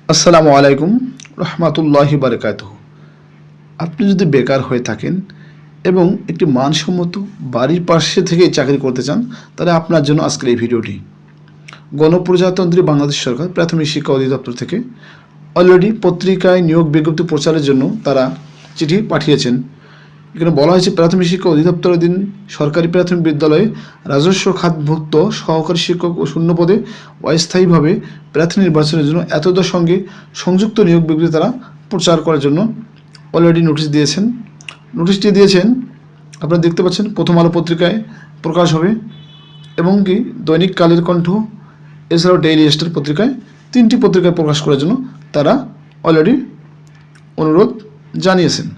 আসসালামু আলাইকুম রহমতুল্লাহি বারকাতুহু। আপনি যদি বেকার হয়ে থাকেন এবং একটি মানসম্মত বাড়ির পাশে থেকে চাকরি করতে চান, তাহলে আপনার জন্য আজকের এই ভিডিওটি। গণপ্রজাতন্ত্রী বাংলাদেশ সরকার প্রাথমিক শিক্ষা অধিদপ্তর থেকে অলরেডি পত্রিকায় নিয়োগ বিজ্ঞপ্তি প্রচারের জন্য তারা চিঠি পাঠিয়েছেন। এখানে বলা হয়েছে, প্রাথমিক শিক্ষা অধিদপ্তরাধীন সরকারি প্রাথমিক বিদ্যালয়ে রাজস্ব খাতভুক্ত সহকারী শিক্ষক ও শূন্যপদে অস্থায়ীভাবে প্রার্থী নির্বাচনের জন্য এতদের সঙ্গে সংযুক্ত নিয়োগ বিজ্ঞপ্তি তারা প্রচার করার জন্য অলরেডি নোটিশ দিয়েছেন। নোটিশটি দিয়েছেন আপনারা দেখতে পাচ্ছেন, প্রথম আলো পত্রিকায় প্রকাশ হবে এবং কি দৈনিক কালের কণ্ঠ, এছাড়াও ডেইলি স্টার পত্রিকায়, 3টি পত্রিকায় প্রকাশ করার জন্য তারা অলরেডি অনুরোধ জানিয়েছেন।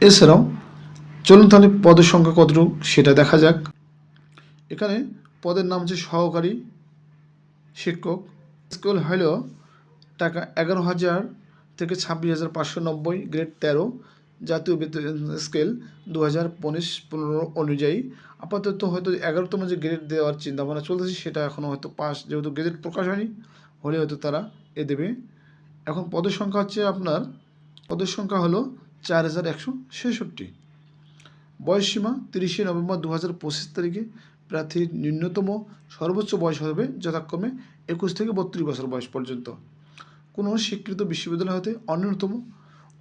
এছাড়াও চলুন তাহলে পদের সংখ্যা কতটুকু সেটা দেখা যাক। এখানে পদের নাম হচ্ছে সহকারী শিক্ষক। স্কেল হল টাকা 11,000 থেকে 26,590, গ্রেড 13, জাতীয় বেতন স্কেল 2015 অনুযায়ী। আপাতত হয়তো 11তম যে গ্রেড দেওয়ার চিন্তাভাবনা চলতেছে, সেটা এখনও হয়তো পাস, যেহেতু গ্রেড প্রকাশ হয়নি, হলে হয়তো তারা দেবে। এখন পদের সংখ্যা হচ্ছে আপনার, পদের সংখ্যা হলো 4,166। বয়সসীমা 30শে নভেম্বর 2025 তারিখে প্রার্থীর ন্যূনতম সর্বোচ্চ বয়স হবে যথাক্রমে 21 থেকে 32 বছর বয়স পর্যন্ত। কোনো স্বীকৃত বিশ্ববিদ্যালয় হতে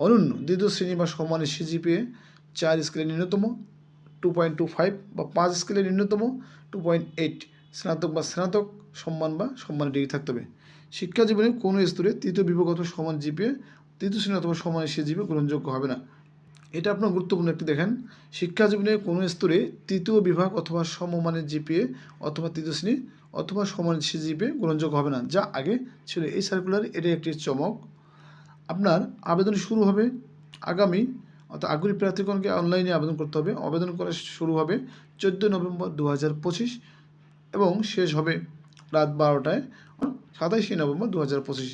অনন্য দ্বিতীয় শ্রেণী বা সমানের সিজিপিএ 4 স্কেলের ন্যূনতম 2.25 বা 5 স্কেলের ন্যূনতম 2.8, স্নাতক বা স্নাতক সম্মান বা সম্মানের ডিগ্রি থাকতে হবে। শিক্ষা জীবনে কোনো স্তরে তৃতীয় বিভাগ অথবা সমান জিপিএ, তৃতীয় শ্রেণী অথবা সমানের সিজিপিএ গ্রহণযোগ্য হবে না। এটা আপনার গুরুত্বপূর্ণ একটি দেখেন, শিক্ষা জীবনে কোনো স্তরে তৃতীয় বিভাগ অথবা সমমানের জিপিএ অথবা তৃতীয় শ্রেণী অথবা সমান সিজিপিএ গ্রহণযোগ্য হবে না, যা আগে ছিল। এই সার্কুলার এটাই একটি চমক। আপনার আবেদন শুরু হবে আগামী, অর্থাৎ আগ্রহী প্রার্থীগণকে অনলাইনে আবেদন করতে হবে। আবেদন করা শুরু হবে 14 নভেম্বর 2025 এবং শেষ হবে রাত 12টায় 27শে নভেম্বর 2025।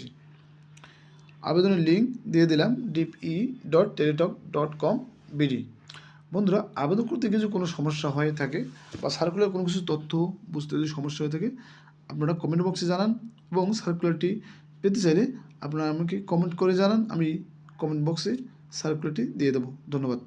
আবেদনের লিঙ্ক দিয়ে দিলাম dpe.teletalk.com/bd। বন্ধুরা, আবেদন করতে কিছু কোনো সমস্যা হয়ে থাকে বা সার্কুলার কোনো কিছু তথ্য বুঝতে যদি সমস্যা হয়ে থাকে, আপনারা কমেন্ট বক্সে জানান এবং সার্কুলারটি পেতে চাইলে আপনারা আমাকে কমেন্ট করে জানান, আমি কমেন্ট বক্সে সার্কুলারটি দিয়ে দেবো। ধন্যবাদ।